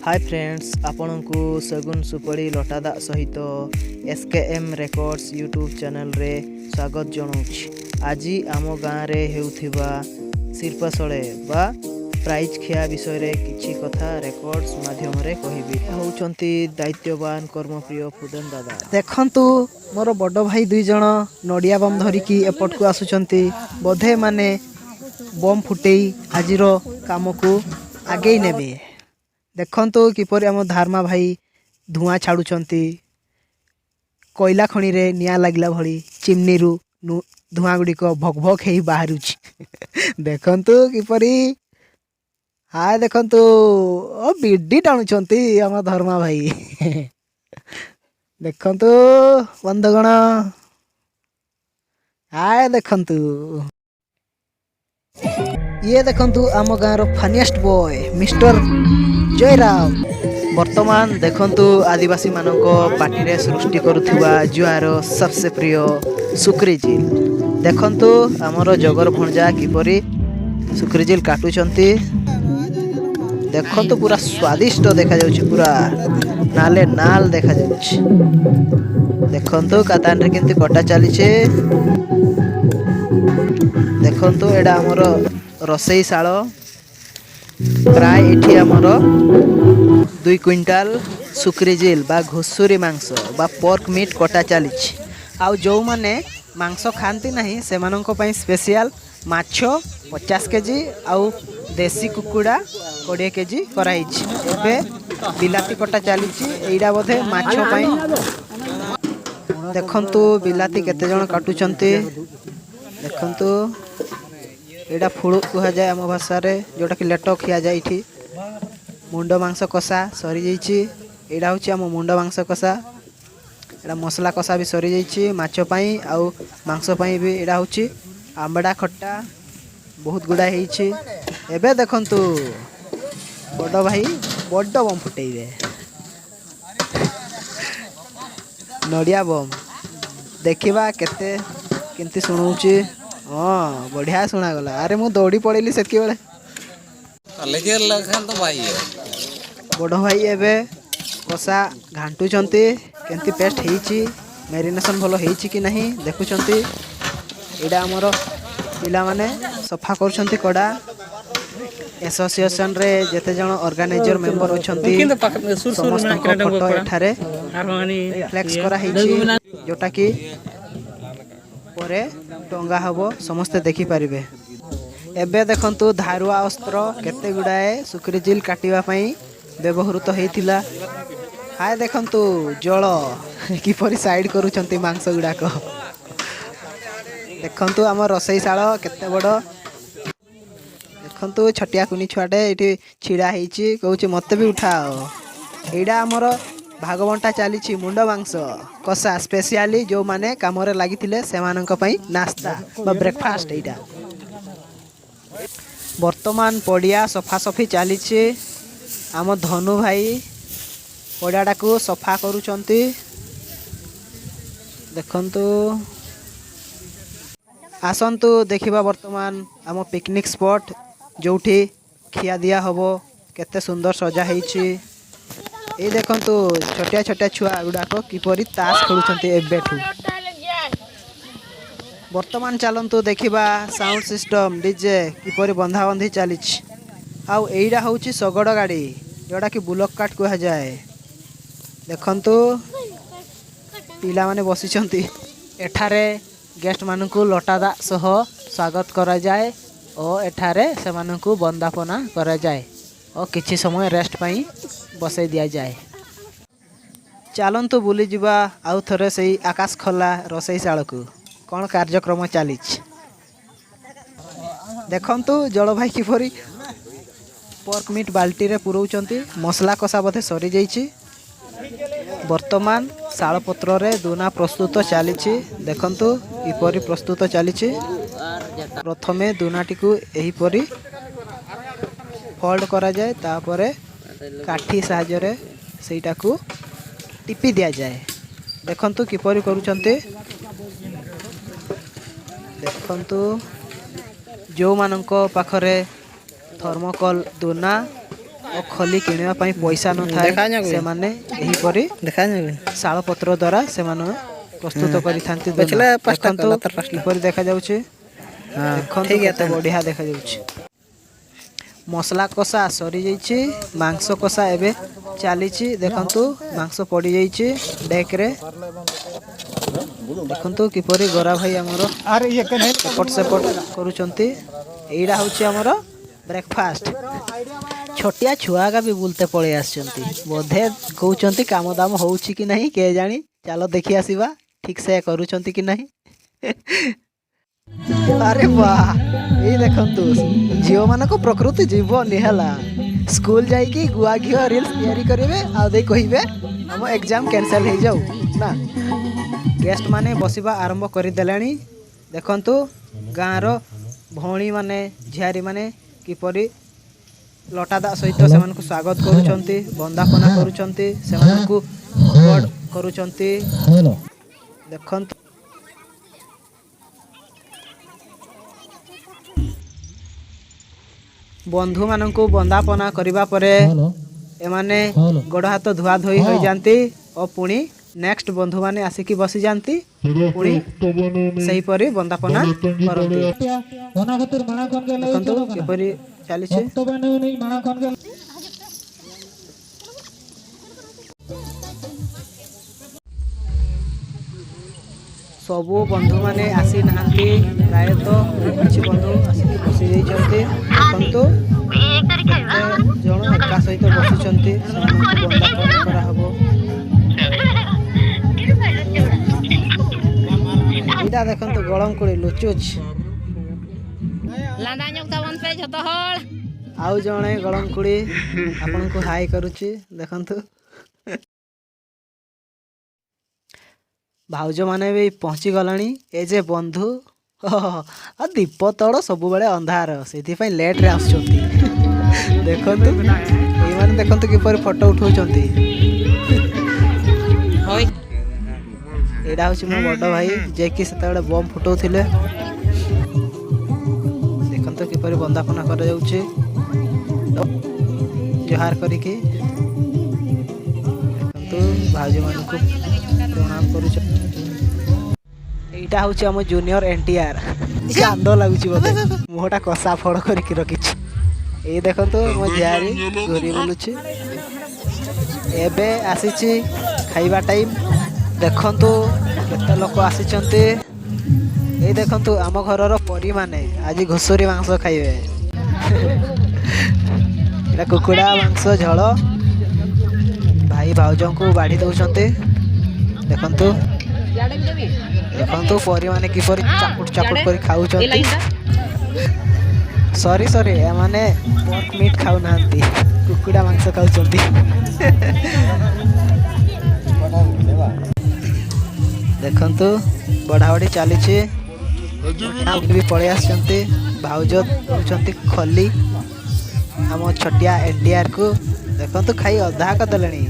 Hi friends आपण को सगुन सुपड़ी लटादा सहित एसकेएम रेकॉर्ड्स यूट्यूब चैनल रे स्वागत जनाऊँ। आज आम गाँव रे हेउथिबा शिल्पशळे बा प्राइज खिया विषय रे किछि कथा रेकॉर्ड्स माध्यम रे कहिबी। होउचंती दायित्ववान कर्मप्रिय फुदन दादा। देखंतु मोर बड़ भाई दुई जण नडिया बम धरिकी एपट को आसुचंती। बोधे माने बम फुटेई आजिरो काम को आगे नेबे। देखंतु किपरि आम धारमा भाई धुआं छाड़ुचंती। कोयला खणी रे निया लागला भली चिमनी रु धुआं गुडी को भक भक हेई बाहरुछि। देखंतु किपरि हाय देखंतु ओ बिड्डी टाणुचंती आम धर्मा भाई। देखंतु बंधुगण हाय देखंतु ये देखंतु आम गाँव रो फनीएस्ट बॉय मिस्टर जयराम। वर्तमान देखंतु आदिवासी मानक पार्टी रे सृष्टि करुथिबा जुआर सबसे प्रिय सुक्री झील। देखंतु आमर जगर भणजा किपरि सुक्री झील काटुचंती। देखंतु पूरा स्वादिष्ट देखा जाउछि, पूरा नाले नाल देखा जाउछि। देखंतु कातान रे केंति कटा चली छे। देखंतु एडा आमर रसई शाल प्राय एठी आमर 2 क्विंटाल सुक्री झील बा घुसुरी मांस बा पोर्क मीट कटा चली। आउ जो माने मांस खाती नहीं से मानक पई स्पेशल माछ 50 केजी आउ देसी कुकुड़ा 20 केजी कराई। एबे बिलाती कटा चली एइडा बोधे माछ पई। देखंतु बिलाती केते जण काटुचंती। देखंतु एटा फुड़ कह जाए आम भाषा रे, जोटा कि लेट खिया जाए। इठी मुंड मांस कषा सरी जाइछि। एटा होछि आम मुंड मांस कषा। एटा मसला कषा भी सरी जाइछि माछ पई आउ मांस पई भी। एटा होछि आंबड़ा खट्टा बहुत गुडा हेइछि। एबे देखंतु बड़ भाई बड़ बम फुटेइबे नडिया बम। देखिबा केते केंति सुनौछि। हाँ बढ़िया सुना गला। अरे मु दौड़ी पड़ेली सेतकी बेले। बड़ भाई एबे कषा घांटुचंती केंति पेस्ट हेइछि, मैरिनेशन भलो हेइछि कि नहीं देखुचंती। एडा हमर पिला माने सफा करूचंती कड़ा। एसोसिएशन रे जेते जण ऑर्गेनाइजर मेंबर अछंती समस्त फोटो एठारे फ्लेक्स करा हेइछि, जोटा कि परे टंगा हबो समस्त देखि परिबे। एबे देखंतु धारुआ अस्त्र केते गुडाए सुक्री झील काटिबा पई व्यवहृत हेइथिला। हाय देखंतु जळ किपरि साइड करूचंती मांस गुडाक। देखंतु हमर रसई शाळ केते बड़। देखंतु छटिया कुनी छुआटे एठी छिडा हेइछि, कहूछि मते भी उठाओ। एडा हमर भागवंटा चली मुंड मांस कषा स्पेशली जो माने काम लगी से नास्ता बा ब्रेकफास्ट। एटा वर्तमान पड़िया सफा सफी चली। आम धनु भाई पड़ियाटा को सफा करुचंती। देखंतु आसंतु देखिबा वर्तमान आम पिकनिक स्पॉट जोठी खिया दिया हबो। केते सुंदर सजा हेइछि। ये देखंतु छोटिया छोटिया छुआ गुड़ाक किपरि ताश खेलुचंती एबेठू। वर्तमान चलंतु देखिबा साउंड सिस्टम डीजे किपरि बंधा बंधी चली। आउ एइडा होउछि सगड़ गाड़ी जोड़ा कि बुलक काट कह जाए। देखंतु पिला माने बसिचंती। एठारे गेस्ट मानकु लटादा सह स्वागत करा जाए और एठारे से मानकु बंदापना करा जाए और किछि समय रेस्ट पाई बसई दिया जाए। चलंतु बुली जिबा आउ थरे सही आकाश खोला रसई शाल को कौन कार्यक्रम चली। देखंतु जल भाई किपरि पोर्क मीट बाल्टी रे पुरौचंती। मसला कषा बोधे सरी जाइछि। वर्तमान शाल पत्र रे दुना प्रस्तुत चली। देखंतु इपरि प्रस्तुत चली। प्रथमे दुनाटी को एहीपरि फोल्ड करा जाए, तापरे काठी साहाय्य रे सेटा को टिपी दिया जाए। देखंतु किपरि करूचंती। देखंतु जो मानक पाखरे थर्मोकोल दुना और खली किणवा पई पैसा न थाए से माने एही परी शाल पत्र द्वारा से माने प्रस्तुत करि थांती देखंतु किपरि देखा जाउछि देखंतु केते बढ़िया देखा जाउछि मसला कषा सरी जाइछि मांस कषा एबे चलीछि देखंतु मांस पड़ी जाइछि डेक रे देखंतु किपरि गोरा भाई हमरो एपट सेपट करूचंती एइडा होछि हमरो ब्रेकफास्ट छोटिया छुआ का भी बुलते पड़े आसचंती बोधे कहउचंती काम दाम होउछि कि नहीं के जानी चलो देखि आसीबा ठीक से करूचंती कि नहीं अरे वाह ये देखंतु झियो मान को प्रकृति जीव निहला स्कूल जाई कि गुआ घियो रील्स तैयारी करिवे आ दे कहिबे हम एग्जाम कैंसिल हो जाऊ ना गेस्ट माने बसिबा आरंभ करि देलानी देखंतु गाँ रो भौणी माने झियारी माने किपरि लटादा सहित से स्वागत करुचंती बंदापना करुचंती से करुचंती देखंतु बंधु मानकु बंदापना करिबा परे एमाने गोड़ हाथ धुआ धोई हो जाती और पुणी नेक्स्ट बंधु माने आसिकी बसी जाती पुणी सही परी बंदापना करती देखंतु किपरि चली सबू बंधु माने आसी नांती प्रायतः किछि बंधु आसिकी बसी जाइछन्ते देखंतु जण एका सहित बसिछन्ते बंदापना करा हबो इटा देखंतु गळम कोड़ी लुचुच लांदा न्योक्ता वन पे जतो हळ आउ जणे गळम कोड़ी आपन को हाय करूची देखंतु भाउज माने भी पहुँची गलानी ए जे बंधु दीप तड़ सब बेले अंधार से लेट रे आसुचंती देखंतु ए माने देखंतु किपर फोटो उठाउचंती एडा होची मो बड़ भाई जे कि सेते बम फुटाउथिले देखंतु किपर बंदापना कर जाउची जोहार करिके देखंतु भाउज मानकु प्रणाम करूछ एटा होची हम जूनियर एनटीआर कांद लागुची बोले मुहटा कसा फड़ करके रखिछ ए देखंतु मो जारी घरी बोलुची एबे आसीची खाइबा टाइम देखंतु केते लोक आसीचंती ए देखंतु आम घरर परी माने आज घुसुरी मांस खाइबे एटा कुकुड़ा मांस झळ भाई भाउजों को बाढ़ी दउचंती देखंतु देखंतु परी माने किपरि चापुट चापुट करी खाउचंती सॉरी सॉरी ए माने पोर्क मीट खाउ नांती कुकुड़ा मांस खाउचंती देखंतु बढ़ावड़ी चली भी पड़े आसचंती भाउज दउचंती खली हम छोटिया एनटीआर को देखंतु खाई अधा कदलणी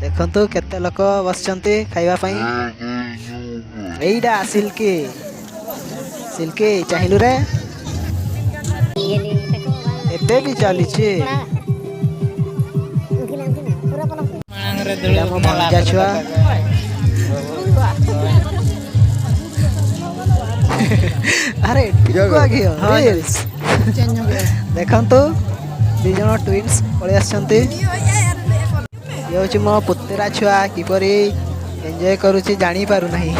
देखंतु केते लोक बसचंती खाइबा पई एइडा सिल्की चाहिलु रे एते भी चली छी मो भंजा छुआ अरे रील्स देखंतु दी जण ट्विन्स पळे आछंती ये हूँ मो पुतरा छुआ किपरि एंजॉय करुची जानी पारु नहीं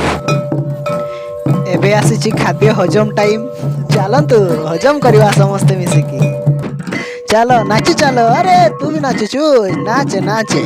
एबे आसी खाद्य हजम टाइम चलतु हजम करवा समस्ते मिसिकी चलो नाची चलो अरे तू भी नाचुचु नाचे नाचे